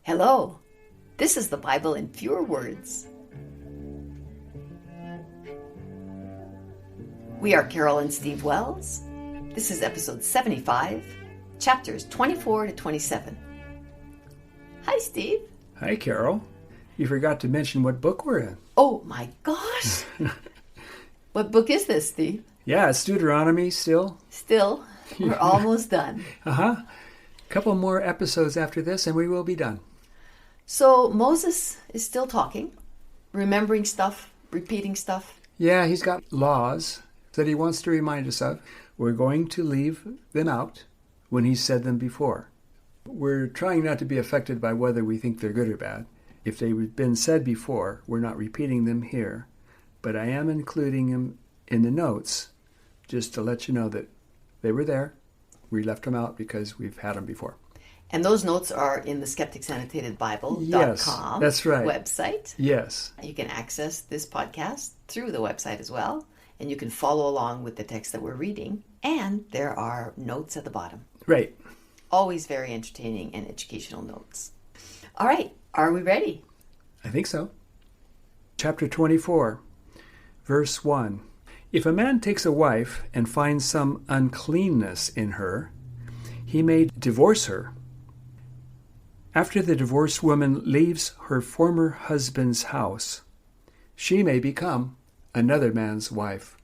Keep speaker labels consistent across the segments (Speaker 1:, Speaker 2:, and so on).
Speaker 1: Hello, this is the Bible in fewer words. We are Carol and Steve Wells. This is episode 75, chapters 24 to 27. Hi, Steve.
Speaker 2: Hi, Carol. You forgot to mention what book we're in.
Speaker 1: Oh, my gosh. What book is this, Steve?
Speaker 2: Yeah, it's Deuteronomy still.
Speaker 1: Still, we're almost done.
Speaker 2: A couple more episodes after this and we will be done.
Speaker 1: So Moses is still talking, remembering stuff, repeating stuff.
Speaker 2: Yeah, he's got laws that he wants to remind us of. We're going to leave them out when he said them before. We're trying not to be affected by whether we think they're good or bad. If they've been said before, we're not repeating them here. But I am including them in the notes just to let you know that they were there. We left them out because we've had them before.
Speaker 1: And those notes are in the skepticsannotatedbible.com
Speaker 2: Yes, that's right.
Speaker 1: website.
Speaker 2: Yes.
Speaker 1: You can access this podcast through the website as well. And you can follow along with the text that we're reading. And there are notes at the bottom.
Speaker 2: Right.
Speaker 1: Always very entertaining and educational notes. All right. Are we ready?
Speaker 2: I think so. Chapter 24, verse 1. If a man takes a wife and finds some uncleanness in her, he may divorce her. After the divorced woman leaves her former husband's house, she may become another man's wife.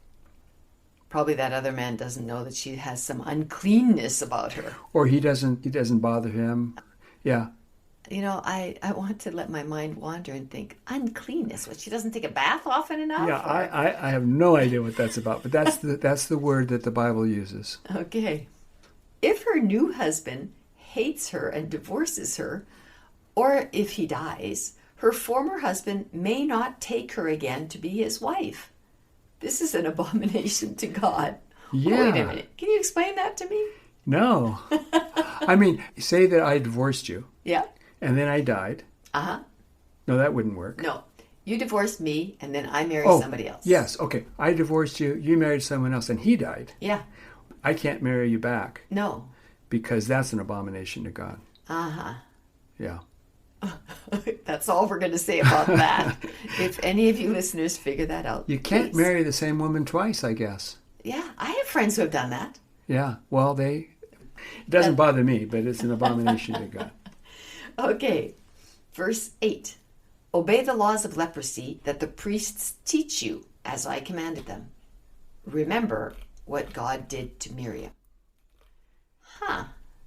Speaker 1: Probably that other man doesn't know that she has some uncleanness about her.
Speaker 2: Or he doesn't bother him. Yeah.
Speaker 1: You know, I want to let my mind wander and think, uncleanness, what, she doesn't take a bath often enough?
Speaker 2: Yeah, I have no idea what that's about, but that's the word that the Bible uses.
Speaker 1: Okay. If her new husband hates her and divorces her, or if he dies, her former husband may not take her again to be his wife. This is an abomination to God.
Speaker 2: Yeah.
Speaker 1: Oh, wait a minute. Can you explain that to me?
Speaker 2: No. I mean, say that I divorced you.
Speaker 1: Yeah.
Speaker 2: And then I died.
Speaker 1: Uh-huh.
Speaker 2: No, that wouldn't work.
Speaker 1: No. You divorced me, and then I married somebody else.
Speaker 2: Yes, okay. I divorced you, you married someone else, and he died.
Speaker 1: Yeah.
Speaker 2: I can't marry you back.
Speaker 1: No.
Speaker 2: Because that's an abomination to God.
Speaker 1: Uh-huh.
Speaker 2: Yeah.
Speaker 1: That's all we're going to say about that. If any of you listeners figure that out,
Speaker 2: you can't
Speaker 1: please.
Speaker 2: marry the same woman twice, I guess.
Speaker 1: Yeah, I have friends who have done that.
Speaker 2: Yeah, well, it doesn't bother me, but it's an abomination to God.
Speaker 1: Okay, verse 8. Obey the laws of leprosy that the priests teach you, as I commanded them. Remember what God did to Miriam.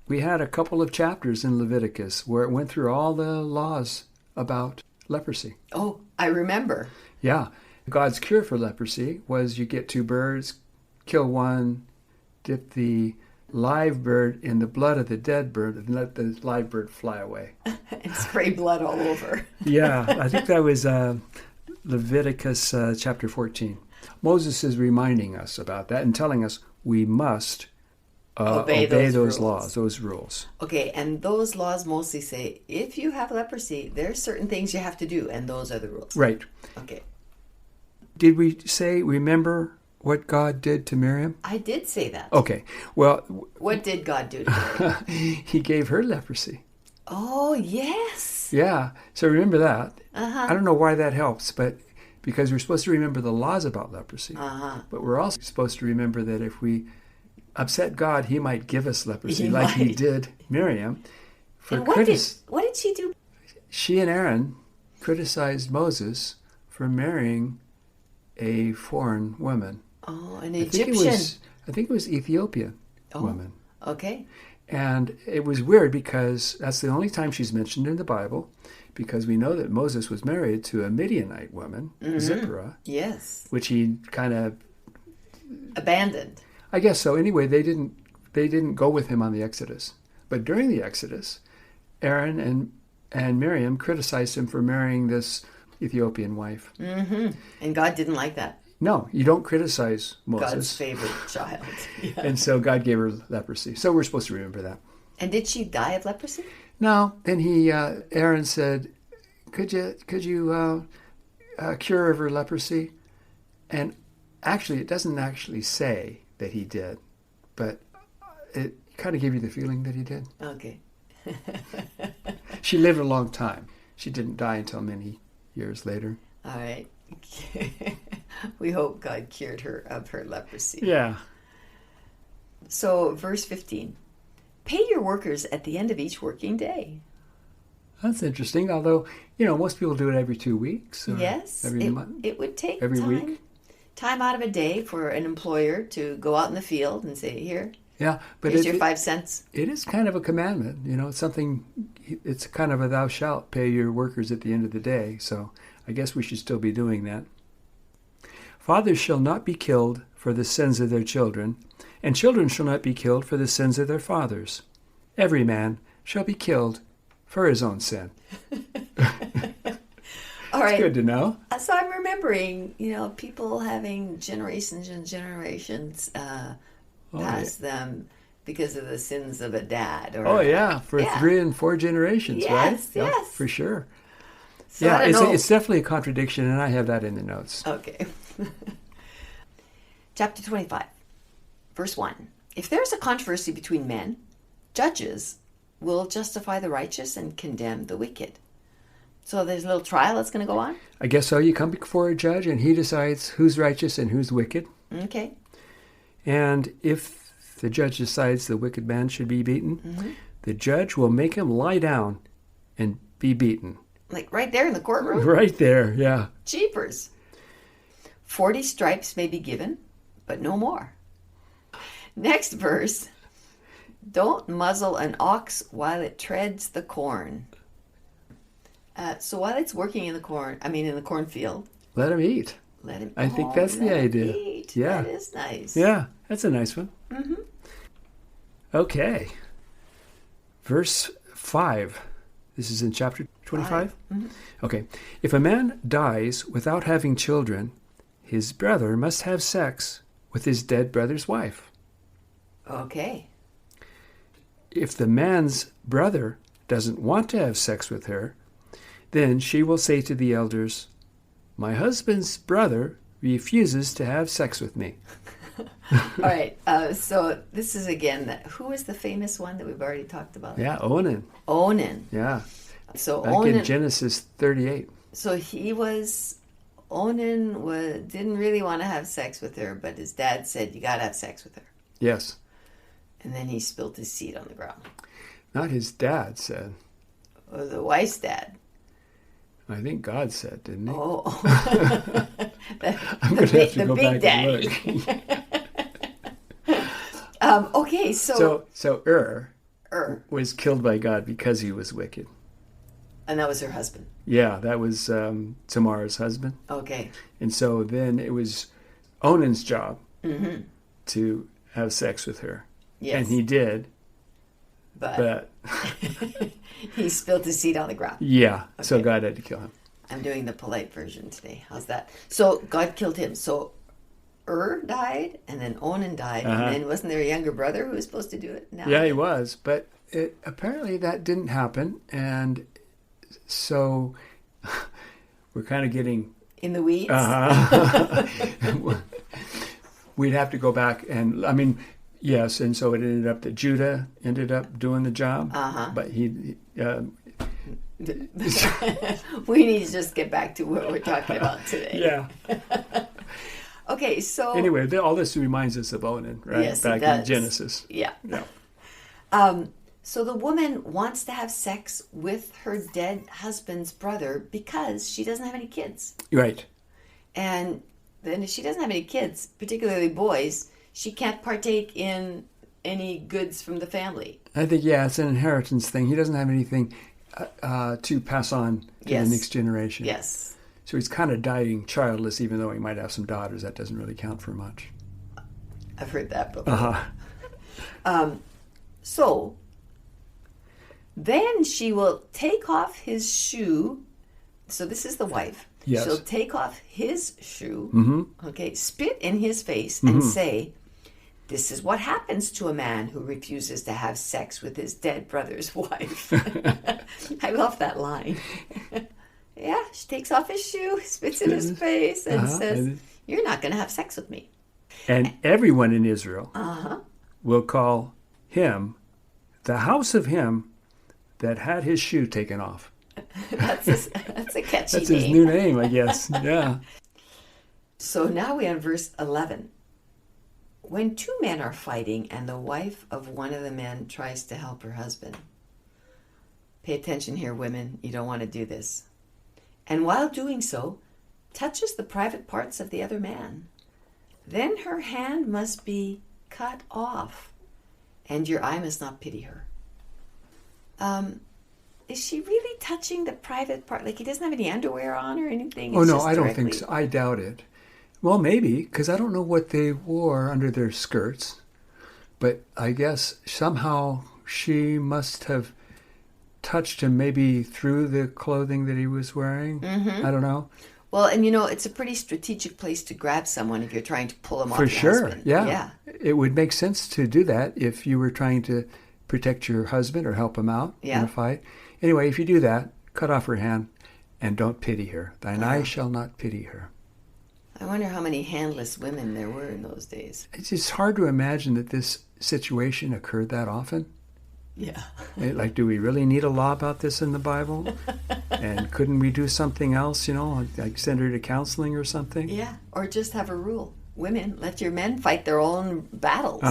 Speaker 2: We had a couple of chapters in Leviticus where it went through all the laws about leprosy.
Speaker 1: Oh, I remember.
Speaker 2: Yeah. God's cure for leprosy was you get two birds, kill one, dip the live bird in the blood of the dead bird, and let the live bird fly away.
Speaker 1: And spray blood all over.
Speaker 2: Yeah, I think that was Leviticus chapter 14. Moses is reminding us about that and telling us we must obey those laws, those rules.
Speaker 1: Okay, and those laws mostly say, if you have leprosy, there's certain things you have to do, and those are the rules.
Speaker 2: Right.
Speaker 1: Okay.
Speaker 2: Did we say, remember what God did to Miriam?
Speaker 1: I did say that.
Speaker 2: Okay, well...
Speaker 1: What did God do to Miriam?
Speaker 2: He gave her leprosy.
Speaker 1: Oh, yes.
Speaker 2: Yeah, so remember that.
Speaker 1: Uh-huh.
Speaker 2: I don't know why that helps, but because we're supposed to remember the laws about leprosy.
Speaker 1: Uh-huh.
Speaker 2: But we're also supposed to remember that if we upset God, he might give us leprosy
Speaker 1: He
Speaker 2: like
Speaker 1: might.
Speaker 2: he did Miriam.
Speaker 1: And what did she do?
Speaker 2: She and Aaron criticized Moses for marrying a foreign woman.
Speaker 1: Oh, an Egyptian.
Speaker 2: I think it was Ethiopian woman.
Speaker 1: Okay.
Speaker 2: And it was weird because that's the only time she's mentioned in the Bible, because we know that Moses was married to a Midianite woman, Zipporah.
Speaker 1: Yes.
Speaker 2: Which he kind of
Speaker 1: abandoned.
Speaker 2: I guess so. Anyway, they didn't go with him on the Exodus. But during the Exodus, Aaron and Miriam criticized him for marrying this Ethiopian wife.
Speaker 1: Mm-hmm. And God didn't like that.
Speaker 2: No, you don't criticize Moses.
Speaker 1: God's favorite child. Yeah.
Speaker 2: And so God gave her leprosy. So we're supposed to remember that.
Speaker 1: And did she die of leprosy?
Speaker 2: No. Then Aaron said, "Could you cure her leprosy?" And actually, it doesn't actually say that he did, but it kind of gave you the feeling that he did.
Speaker 1: Okay.
Speaker 2: She lived a long time. She didn't die until many years later.
Speaker 1: All right. We hope God cured her of her leprosy.
Speaker 2: Yeah.
Speaker 1: So, verse 15. Pay your workers at the end of each working day.
Speaker 2: That's interesting. Although, most people do it every 2 weeks. Or
Speaker 1: Yes.
Speaker 2: every month.
Speaker 1: It would take
Speaker 2: every week.
Speaker 1: Time out of a day for an employer to go out in the field and say, here,
Speaker 2: Yeah, but
Speaker 1: here's your 5 cents.
Speaker 2: It is kind of a commandment. It's something, it's kind of a thou shalt pay your workers at the end of the day. So I guess we should still be doing that. Fathers shall not be killed for the sins of their children, and children shall not be killed for the sins of their fathers. Every man shall be killed for his own sin.
Speaker 1: All right.
Speaker 2: It's good to know.
Speaker 1: So I'm remembering, people having generations and generations past them because of the sins of a dad. Or,
Speaker 2: for 3 and 4 generations, right?
Speaker 1: Yes, yes.
Speaker 2: Yeah, for sure.
Speaker 1: So I don't know.
Speaker 2: It's definitely a contradiction, and I have that in the notes.
Speaker 1: Okay. Chapter 25, verse 1. If there's a controversy between men, judges will justify the righteous and condemn the wicked. So there's a little trial that's going to go on?
Speaker 2: I guess so. You come before a judge, and he decides who's righteous and who's wicked.
Speaker 1: Okay.
Speaker 2: And if the judge decides the wicked man should be beaten, the judge will make him lie down and be beaten.
Speaker 1: Like right there in the courtroom?
Speaker 2: Right there, yeah.
Speaker 1: Jeepers. 40 stripes may be given, but no more. Next verse. Don't muzzle an ox while it treads the corn. So while it's working in the cornfield.
Speaker 2: Let him eat.
Speaker 1: Let him.
Speaker 2: I think that's the idea.
Speaker 1: Eat.
Speaker 2: Yeah.
Speaker 1: That is nice.
Speaker 2: Yeah, that's a nice one.
Speaker 1: Mm-hmm.
Speaker 2: Okay. Verse 5. This is in chapter 25?
Speaker 1: Mm-hmm.
Speaker 2: Okay. If a man dies without having children, his brother must have sex with his dead brother's wife.
Speaker 1: Okay.
Speaker 2: If the man's brother doesn't want to have sex with her, then she will say to the elders, "My husband's brother refuses to have sex with me."
Speaker 1: All right. So this is again, who is the famous one that we've already talked about?
Speaker 2: Yeah, Onan.
Speaker 1: Onan.
Speaker 2: Yeah.
Speaker 1: So
Speaker 2: Back
Speaker 1: Onan.
Speaker 2: in Genesis 38.
Speaker 1: So Onan didn't really want to have sex with her, but his dad said, you got to have sex with her.
Speaker 2: Yes.
Speaker 1: And then he spilled his seed on the ground.
Speaker 2: Not his dad said.
Speaker 1: Or the wife's dad.
Speaker 2: I think God said, didn't he?
Speaker 1: Oh.
Speaker 2: I'm going to have to go back
Speaker 1: daddy.
Speaker 2: and look.
Speaker 1: Okay,
Speaker 2: So Ur was killed by God because he was wicked.
Speaker 1: And that was her husband.
Speaker 2: Yeah, that was Tamar's husband.
Speaker 1: Okay.
Speaker 2: And so then it was Onan's job
Speaker 1: Mm-hmm.
Speaker 2: to have sex with her.
Speaker 1: Yes.
Speaker 2: And he did. But
Speaker 1: he spilled his seed on the ground.
Speaker 2: yeah,
Speaker 1: Okay.
Speaker 2: So God had to kill him.
Speaker 1: I'm doing the polite version today. How's that? So God killed him. So died, and then Onan died, and then wasn't there a younger brother who was supposed to do it? No.
Speaker 2: Yeah, he was. But apparently that didn't happen. And so we're kind of getting...
Speaker 1: in the weeds?
Speaker 2: We'd have to go back and, yes, and so it ended up that Judah ended up doing the job. But he...
Speaker 1: we need to just get back to what we're talking about today.
Speaker 2: Yeah.
Speaker 1: Okay, so...
Speaker 2: Anyway, all this reminds us of Onan, right?
Speaker 1: Yes,
Speaker 2: back
Speaker 1: it does.
Speaker 2: in Genesis.
Speaker 1: Yeah.
Speaker 2: Yeah.
Speaker 1: So the woman wants to have sex with her dead husband's brother because she doesn't have any kids.
Speaker 2: Right.
Speaker 1: And then if she doesn't have any kids, particularly boys, she can't partake in any goods from the family.
Speaker 2: I think, it's an inheritance thing. He doesn't have anything to pass on to the next generation.
Speaker 1: Yes.
Speaker 2: So he's kind of dying childless, even though he might have some daughters. That doesn't really count for much.
Speaker 1: I've heard that before. So then she will take off his shoe. So this is the wife.
Speaker 2: Yes.
Speaker 1: She'll take off his shoe,
Speaker 2: Mm-hmm.
Speaker 1: okay, spit in his face, and say, "This is what happens to a man who refuses to have sex with his dead brother's wife." I love that line. Yeah, she takes off his shoe, spits in his face, and says, "You're not going to have sex with me."
Speaker 2: And everyone in Israel will call him, the house of him that had his shoe taken off.
Speaker 1: That's a catchy
Speaker 2: That's
Speaker 1: name.
Speaker 2: his new name, I guess. Yeah.
Speaker 1: So now we're on verse 11. When two men are fighting and the wife of one of the men tries to help her husband. Pay attention here, women. You don't want to do this. And while doing so, touches the private parts of the other man. Then her hand must be cut off, and your eye must not pity her. Is she really touching the private part? Like he doesn't have any underwear on or anything?
Speaker 2: Oh,
Speaker 1: It's
Speaker 2: no,
Speaker 1: just
Speaker 2: I don't
Speaker 1: directly...
Speaker 2: think so. I doubt it. Well, maybe, because I don't know what they wore under their skirts. But I guess somehow she must have touched him maybe through the clothing that he was wearing.
Speaker 1: Mm-hmm.
Speaker 2: I don't know.
Speaker 1: Well, and you know, it's a pretty strategic place to grab someone if you're trying to pull them off
Speaker 2: For
Speaker 1: your
Speaker 2: sure,
Speaker 1: husband.
Speaker 2: yeah. It would make sense to do that if you were trying to protect your husband or help him out in a fight. Anyway, if you do that, cut off her hand and don't pity her. Thine eye shall not pity her.
Speaker 1: I wonder how many handless women there were in those days.
Speaker 2: It's just hard to imagine that this situation occurred that often.
Speaker 1: Yeah.
Speaker 2: Like, do we really need a law about this in the Bible? And couldn't we do something else, like send her to counseling or something?
Speaker 1: Yeah, or just have a rule. Women, let your men fight their own battles.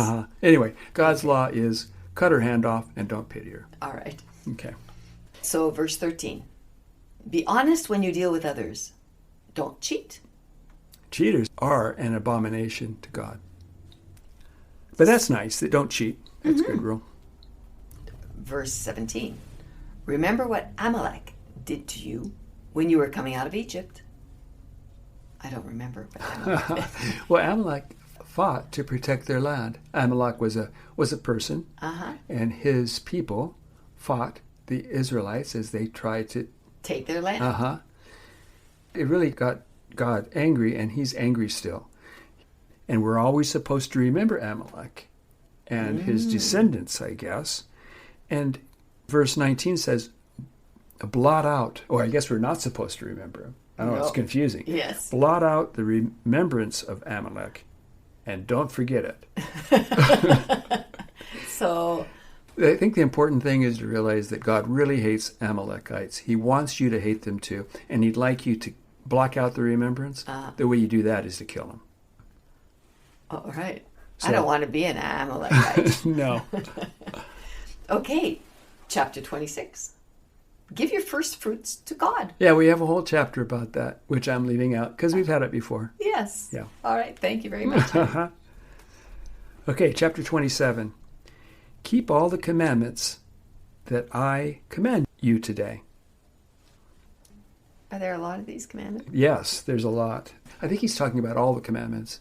Speaker 2: Anyway, God's law is cut her hand off and don't pity her.
Speaker 1: All right.
Speaker 2: Okay.
Speaker 1: So verse 13. Be honest when you deal with others. Don't cheat.
Speaker 2: Cheaters are an abomination to God. But that's nice. They don't cheat. That's a good rule.
Speaker 1: Verse 17. Remember what Amalek did to you when you were coming out of Egypt. I don't remember what Amalek did.
Speaker 2: Well, Amalek fought to protect their land. Amalek was a person, and his people fought the Israelites as they tried to
Speaker 1: take their land.
Speaker 2: It really got God angry, and he's angry still. And we're always supposed to remember Amalek and his descendants, I guess. And verse 19 says, blot out, or I guess we're not supposed to remember him. I know, it's confusing.
Speaker 1: Yes.
Speaker 2: Blot out the remembrance of Amalek and don't forget it.
Speaker 1: So
Speaker 2: I think the important thing is to realize that God really hates Amalekites. He wants you to hate them too, and he'd like you to block out the remembrance. The way you do that is to kill them.
Speaker 1: All right.
Speaker 2: So,
Speaker 1: I don't want to be an Amalekite.
Speaker 2: No.
Speaker 1: Okay, chapter 26. Give your first fruits to God.
Speaker 2: Yeah, we have a whole chapter about that, which I'm leaving out because we've had it before.
Speaker 1: Yes.
Speaker 2: Yeah.
Speaker 1: All right, thank you very much.
Speaker 2: Okay, chapter 27. Keep all the commandments that I command you today.
Speaker 1: Are there a lot of these commandments?
Speaker 2: Yes, there's a lot. I think he's talking about all the commandments.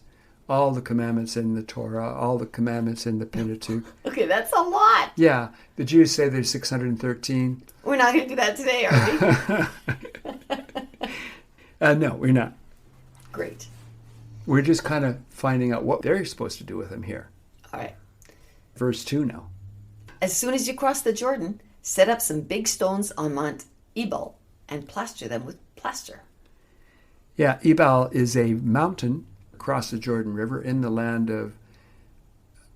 Speaker 2: All the commandments in the Torah, all the commandments in the Pentateuch.
Speaker 1: Okay, that's a lot.
Speaker 2: Yeah, the Jews say there's 613.
Speaker 1: We're not going to do that today, are we?
Speaker 2: No, we're not.
Speaker 1: Great.
Speaker 2: We're just kind of finding out what they're supposed to do with them here.
Speaker 1: All right.
Speaker 2: Verse 2 now.
Speaker 1: As soon as you cross the Jordan, set up some big stones on Mount Ebal and plaster them with plaster.
Speaker 2: Yeah, Ebal is a mountain across the Jordan River in the land of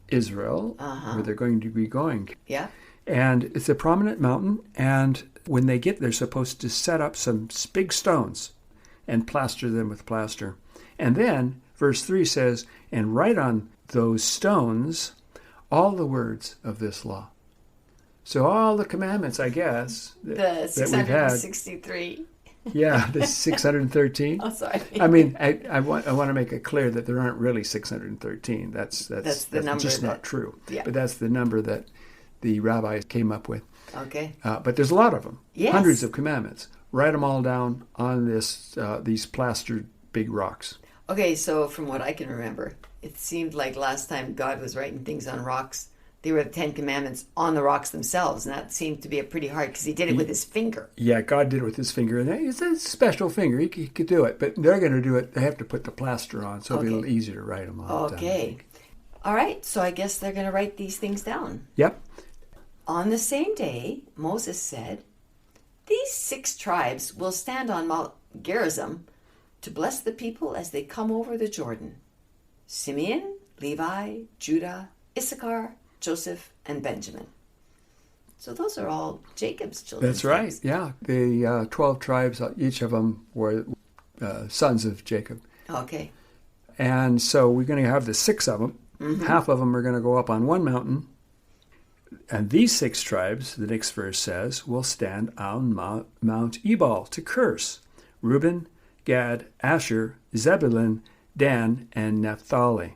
Speaker 2: Israel, where they're going to be going.
Speaker 1: Yeah.
Speaker 2: And it's a prominent mountain, and when they get there, supposed to set up some big stones and plaster them with plaster. And then, verse 3 says, and write on those stones all the words of this law. So all the commandments, I guess,
Speaker 1: The 663.
Speaker 2: Yeah, the 613.
Speaker 1: Oh, sorry.
Speaker 2: I mean, I want to make it clear that there aren't really 613. That's
Speaker 1: number
Speaker 2: just not true.
Speaker 1: Yeah.
Speaker 2: But that's the number that the rabbis came up with.
Speaker 1: Okay.
Speaker 2: But there's a lot of them.
Speaker 1: Yes.
Speaker 2: Hundreds of commandments. Write them all down on these plastered big rocks.
Speaker 1: Okay, so from what I can remember, it seemed like last time God was writing things on rocks, they were the 10 Commandments on the rocks themselves, and that seemed to be pretty hard because he did it with his finger.
Speaker 2: Yeah, God did it with his finger, and it's a special finger. He could do it, but they're going to do it. They have to put the plaster on, so it'll be a little easier to write them all down.
Speaker 1: Okay. All right, so I guess they're going to write these things down.
Speaker 2: Yep.
Speaker 1: On the same day, Moses said, these 6 tribes will stand on Mount Gerizim to bless the people as they come over the Jordan. Simeon, Levi, Judah, Issachar, Joseph, and Benjamin. So those are all Jacob's children.
Speaker 2: That's right. Yeah. The 12 tribes, each of them were sons of Jacob.
Speaker 1: Okay.
Speaker 2: And so we're going to have the 6 of them. Mm-hmm. Half of them are going to go up on one mountain. And these 6 tribes, the next verse says, will stand on Mount Ebal to curse. Reuben, Gad, Asher, Zebulun, Dan, and Naphtali.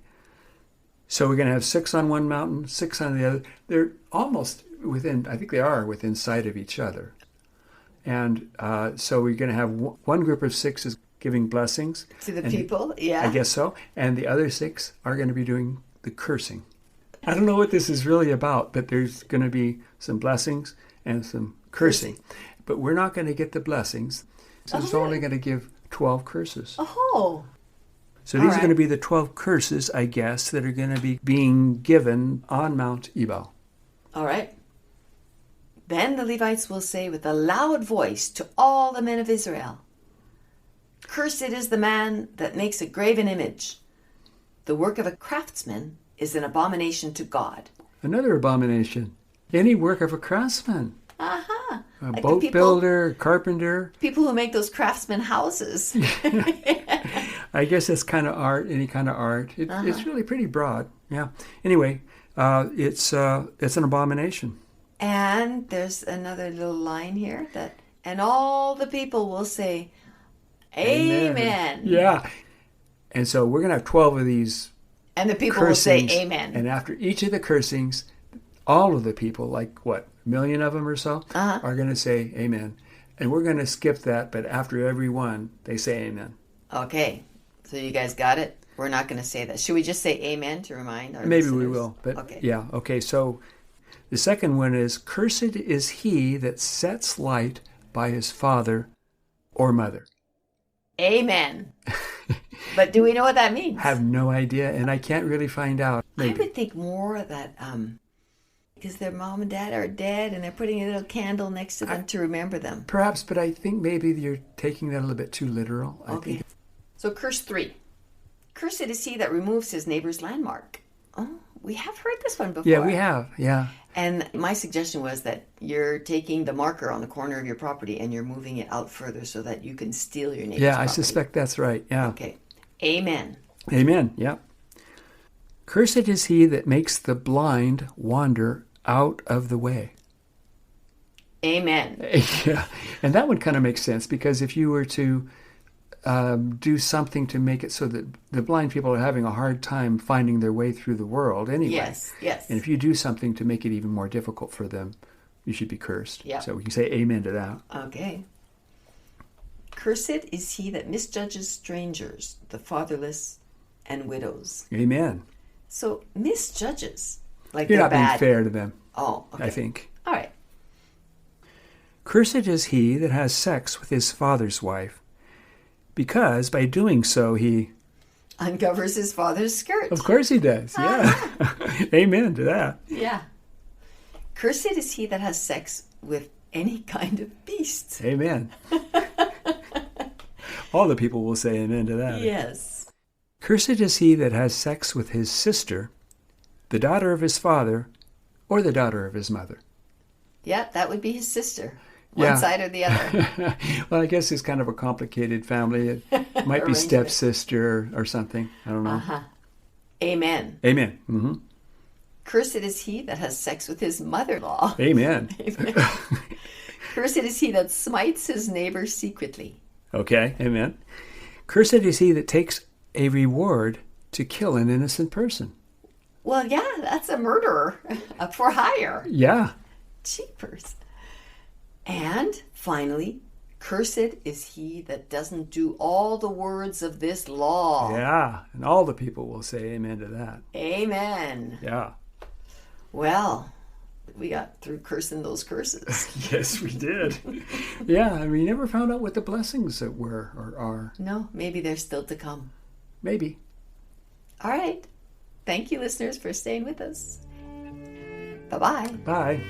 Speaker 2: So we're going to have 6 on one mountain, 6 on the other. They're almost within, I think they are within sight of each other. And so we're going to have one group of 6 is giving blessings.
Speaker 1: To the people, yeah.
Speaker 2: I guess so. And the other 6 are going to be doing the cursing. I don't know what this is really about, but there's going to be some blessings and some cursing. But we're not going to get the blessings. So it's only going to give 12 curses.
Speaker 1: Oh.
Speaker 2: So these are going to be the 12 curses, I guess, that are going to be being given on Mount Ebal.
Speaker 1: All right. Then the Levites will say with a loud voice to all the men of Israel, "Cursed is the man that makes a graven image. The work of a craftsman is an abomination to God."
Speaker 2: Another abomination. Any work of a craftsman.
Speaker 1: Uh-huh.
Speaker 2: A like boat builder, carpenter.
Speaker 1: People who make those craftsman houses.
Speaker 2: I guess that's kind of art, any kind of art. It's really pretty broad. Yeah. Anyway, it's an abomination.
Speaker 1: And there's another little line here that, and all the people will say, Amen.
Speaker 2: Yeah. And so we're going to have 12 of these.
Speaker 1: And the people
Speaker 2: cursings,
Speaker 1: will say amen.
Speaker 2: And after each of the cursings, all of the people, like what, a million of them or so, are going to say amen. And we're going to skip that, but after every one, they say amen.
Speaker 1: Okay. So you guys got it? We're not going to say that. Should we just say amen to remind our
Speaker 2: Maybe
Speaker 1: listeners?
Speaker 2: We will. But
Speaker 1: okay.
Speaker 2: Yeah, okay. So the second one is, cursed is he that sets light by his father or mother.
Speaker 1: Amen. But do we know what that means?
Speaker 2: Have no idea, and I can't really find out. Maybe.
Speaker 1: I would think more that because their mom and dad are dead and they're putting a little candle next to them to remember them.
Speaker 2: Perhaps, but I think maybe you're taking that a little bit too literal.
Speaker 1: Okay. So curse 3. Cursed is he that removes his neighbor's landmark. Oh, we have heard this one before.
Speaker 2: Yeah, we have. Yeah.
Speaker 1: And my suggestion was that you're taking the marker on the corner of your property and you're moving it out further so that you can steal your neighbor's property.
Speaker 2: I suspect that's right. Yeah.
Speaker 1: Okay. Amen.
Speaker 2: Amen. Yeah. Cursed is he that makes the blind wander out of the way.
Speaker 1: Amen.
Speaker 2: Yeah. And that one kind of makes sense, because if you were to do something to make it so that the blind people are having a hard time finding their way through the world anyway.
Speaker 1: Yes.
Speaker 2: And if you do something to make it even more difficult for them, you should be cursed.
Speaker 1: Yep.
Speaker 2: So we can say amen to that.
Speaker 1: Okay. Cursed is he that misjudges strangers, the fatherless, and widows.
Speaker 2: Amen.
Speaker 1: So misjudges, like
Speaker 2: you're
Speaker 1: they're
Speaker 2: not
Speaker 1: bad.
Speaker 2: being fair to them.
Speaker 1: Oh, okay.
Speaker 2: I think.
Speaker 1: All right.
Speaker 2: Cursed is he that has sex with his father's wife, because by doing so he
Speaker 1: uncovers his father's skirt.
Speaker 2: Of course he does. Yeah. Amen to that.
Speaker 1: Yeah. Cursed is he that has sex with any kind of beast.
Speaker 2: Amen. All the people will say amen to that.
Speaker 1: Yes.
Speaker 2: Cursed is he that has sex with his sister, the daughter of his father, or the daughter of his mother.
Speaker 1: Yeah, that would be his sister. One side or the other.
Speaker 2: Well, I guess it's kind of a complicated family. It might be stepsister or something. I don't know.
Speaker 1: Uh-huh. Amen.
Speaker 2: Amen. Mm-hmm.
Speaker 1: Cursed is he that has sex with his mother-in-law.
Speaker 2: Amen.
Speaker 1: Amen. Cursed is he that smites his neighbor secretly.
Speaker 2: Okay, amen. Cursed is he that takes a reward to kill an innocent person.
Speaker 1: Well, yeah, that's a murderer for hire.
Speaker 2: Yeah.
Speaker 1: Jeepers. And finally, cursed is he that doesn't do all the words of this law.
Speaker 2: Yeah, and all the people will say amen to that.
Speaker 1: Amen.
Speaker 2: Yeah.
Speaker 1: Well, we got through cursing those curses.
Speaker 2: Yes, we did. Yeah, I mean, we never found out what the blessings that were or are.
Speaker 1: No, maybe they're still to come.
Speaker 2: Maybe.
Speaker 1: All right. Thank you, listeners, for staying with us. Bye-bye.
Speaker 2: Bye.